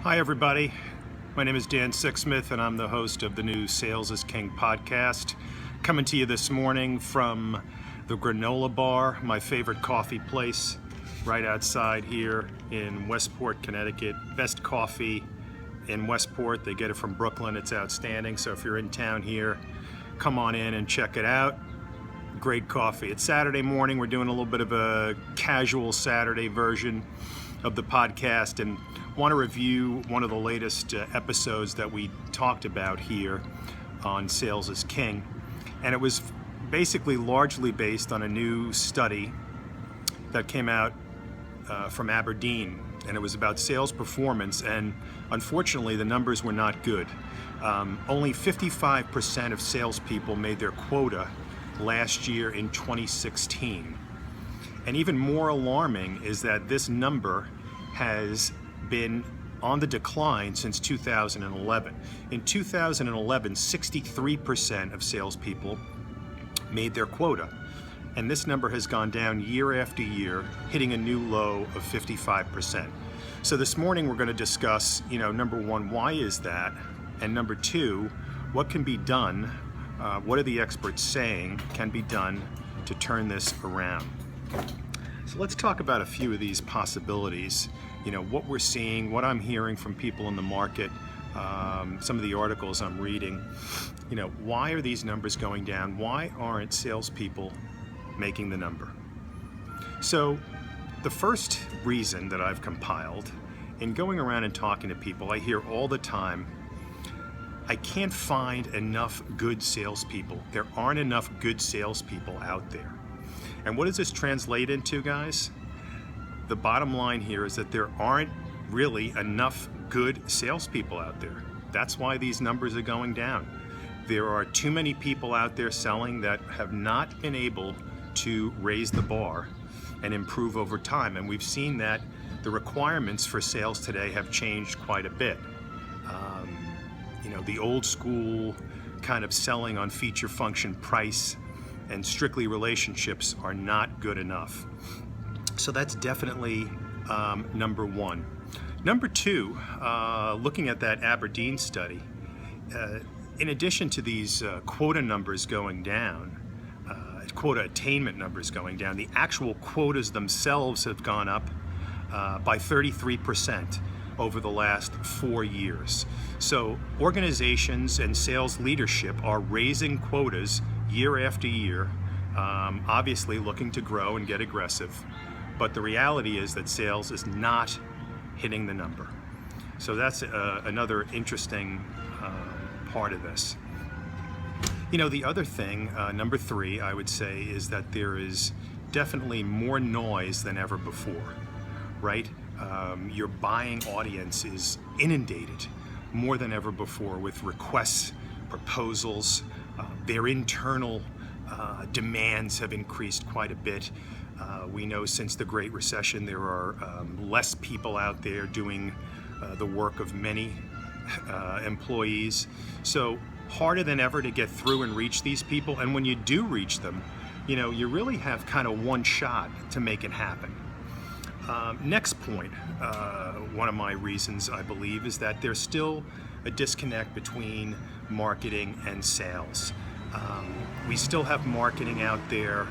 Hi everybody, my name is Dan Sixsmith and I'm the host of the new Sales is King podcast. Coming to you this morning from the Granola Bar, my favorite coffee place right outside here in Westport, Connecticut. Best coffee in Westport. They get it from Brooklyn. It's outstanding. So if you're in town here, come on in and check it out. Great coffee. It's Saturday morning. We're doing a little bit of a casual Saturday version of the podcast and want to review one of the latest episodes that we talked about here on Sales is King. And it was basically largely based on a new study that came out from Aberdeen, and it was about sales performance, and unfortunately the numbers were not good. Only 55% of salespeople made their quota last year in 2016. And even more alarming is that this number has been on the decline since 2011. In 2011, 63% of salespeople made their quota. And this number has gone down year after year, hitting a new low of 55%. So this morning we're going to discuss, number one, why is that? And number two, what can be done? What are the experts saying can be done to turn this around? So let's talk about a few of these possibilities. What we're seeing, what I'm hearing from people in the market, some of the articles I'm reading. Why are these numbers going down? Why aren't salespeople making the number? So the first reason that I've compiled, in going around and talking to people, I hear all the time, I can't find enough good salespeople. There aren't enough good salespeople out there. And what does this translate into, guys? The bottom line here is that there aren't really enough good salespeople out there. That's why these numbers are going down. There are too many people out there selling that have not been able to raise the bar and improve over time. And we've seen that the requirements for sales today have changed quite a bit. The old school kind of selling on feature, function, price, and strictly relationships are not good enough. So that's definitely number one. Number two, looking at that Aberdeen study, in addition to these quota numbers going down, quota attainment numbers going down, the actual quotas themselves have gone up by 33% over the last 4 years. So organizations and sales leadership are raising quotas year after year, obviously looking to grow and get aggressive. But the reality is that sales is not hitting the number. So that's another interesting part of this. The other thing, number three, I would say, is that there is definitely more noise than ever before, right? Your buying audience is inundated more than ever before with requests, proposals. Their internal demands have increased quite a bit. We know since the Great Recession there are less people out there doing the work of many employees. So harder than ever to get through and reach these people. And when you do reach them, you really have kind of one shot to make it happen. Next point, one of my reasons I believe is that there's still a disconnect between marketing and sales. We still have marketing out there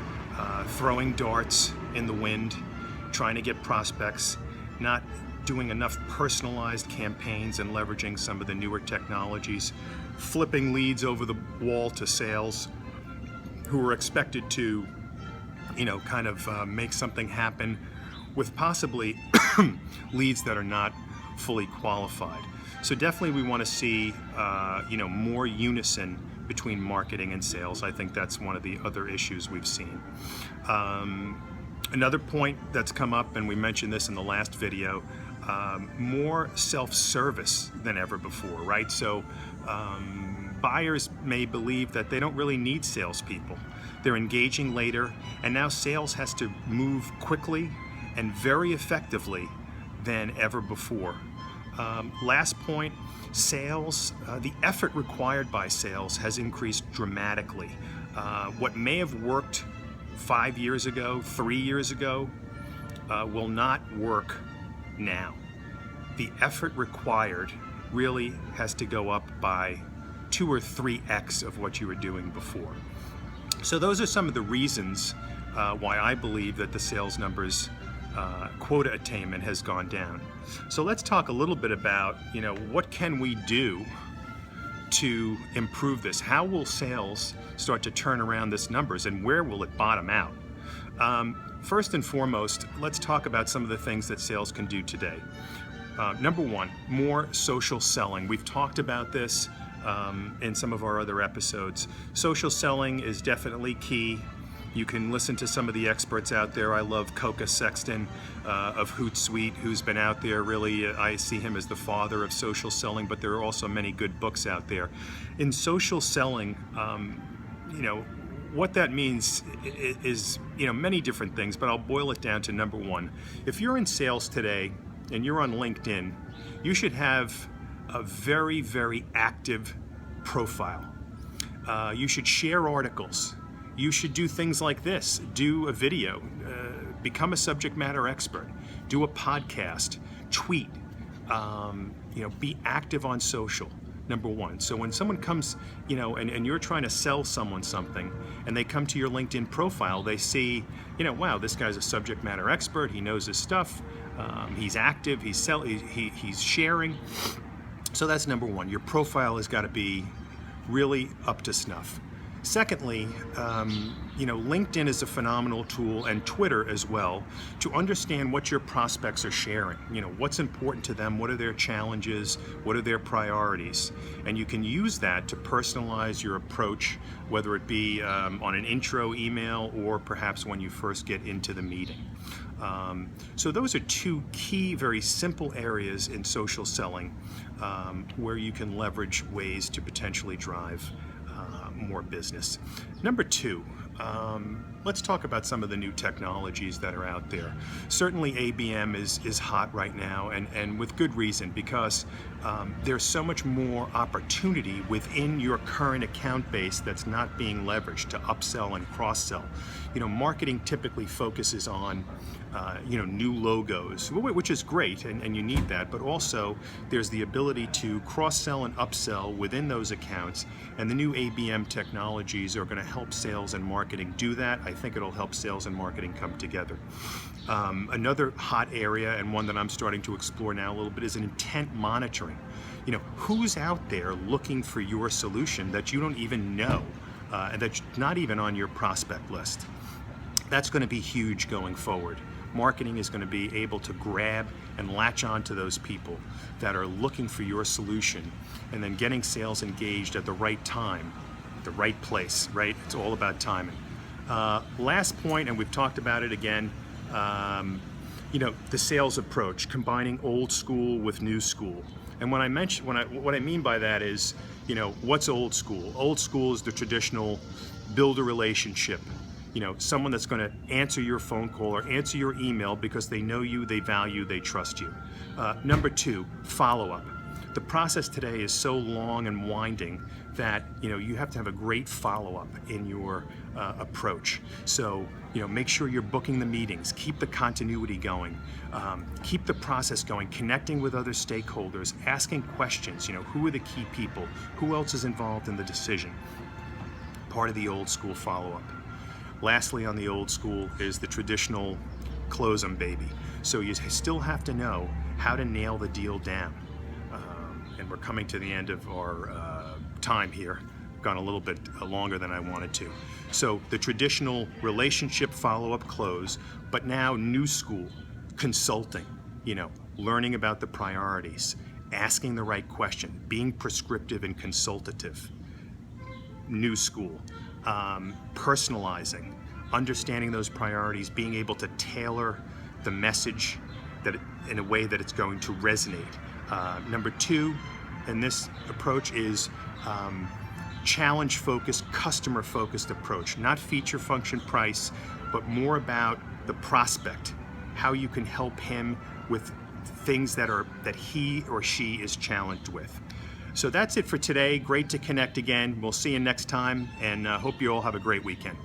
throwing darts in the wind, trying to get prospects, not doing enough personalized campaigns and leveraging some of the newer technologies, flipping leads over the wall to sales who are expected to, kind of make something happen with possibly leads that are not fully qualified. So definitely we want to see, more unison between marketing and sales. I think that's one of the other issues we've seen. Another point that's come up, and we mentioned this in the last video, more self-service than ever before, right? So buyers may believe that they don't really need salespeople. They're engaging later, and now sales has to move quickly and very effectively than ever before. Last point, sales, the effort required by sales has increased dramatically. What may have worked 5 years ago, 3 years ago, will not work now. the effort required really has to go up by 2 or 3x of what you were doing before. So those are some of the reasons why I believe that the sales numbers quota attainment has gone down. So let's talk a little bit about, what can we do to improve this? How will sales start to turn around this numbers, and where will it bottom out? First and foremost, let's talk about some of the things that sales can do today. Number one, more social selling. We've talked about this in some of our other episodes. Social selling is definitely key. You can listen to some of the experts out there. I love Coca Sexton of Hootsuite, who's been out there. Really, I see him as the father of social selling, but there are also many good books out there. In social selling, what that means is, many different things, but I'll boil it down to number one. If you're in sales today and you're on LinkedIn, you should have a very, very active profile. You should share articles. You should do things like this. Do a video, become a subject matter expert, do a podcast, tweet, be active on social, number one. So when someone comes, and you're trying to sell someone something, and they come to your LinkedIn profile, they see, wow, this guy's a subject matter expert, he knows his stuff, he's active, he's sharing. So that's number one. Your profile has got to be really up to snuff. Secondly, LinkedIn is a phenomenal tool, and Twitter as well, to understand what your prospects are sharing. What's important to them, what are their challenges, what are their priorities. And you can use that to personalize your approach, whether it be on an intro email or perhaps when you first get into the meeting. So those are two key, very simple areas in social selling where you can leverage ways to potentially drive more business. Number two, let's talk about some of the new technologies that are out there. Certainly ABM is hot right now, and with good reason, because there's so much more opportunity within your current account base that's not being leveraged to upsell and cross-sell. Marketing typically focuses on new logos, which is great, and you need that, but also there's the ability to cross-sell and upsell within those accounts, and the new ABM technologies are going to help sales and marketing do that. I think it'll help sales and marketing come together. Another hot area, and one that I'm starting to explore now a little bit, is an intent monitoring. Who's out there looking for your solution that you don't even know, and that's not even on your prospect list? That's going to be huge going forward. Marketing is going to be able to grab and latch on to those people that are looking for your solution, and then getting sales engaged at the right time, the right place, right? It's all about timing. Last point, and we've talked about it again, the sales approach, combining old school with new school. And what I mean by that is, what's old school? Old school is the traditional build a relationship. Someone that's going to answer your phone call or answer your email because they know you, they value, they trust you. Number two, follow-up. The process today is so long and winding that you have to have a great follow-up in your approach. So make sure you're booking the meetings, keep the continuity going, keep the process going, connecting with other stakeholders, asking questions. Who are the key people? Who else is involved in the decision? Part of the old school follow-up. Lastly, on the old school is the traditional close 'em baby. So you still have to know how to nail the deal down. And we're coming to the end of our time here. Gone a little bit longer than I wanted to. So the traditional relationship follow-up close, but now new school, consulting, learning about the priorities, asking the right question, being prescriptive and consultative. New school. Personalizing, understanding those priorities, being able to tailor the message in a way that it's going to resonate. Number two in this approach is challenge-focused, customer-focused approach. Not feature, function, price, but more about the prospect, how you can help him with things that he or she is challenged with. So that's it for today. Great to connect again. We'll see you next time, and hope you all have a great weekend.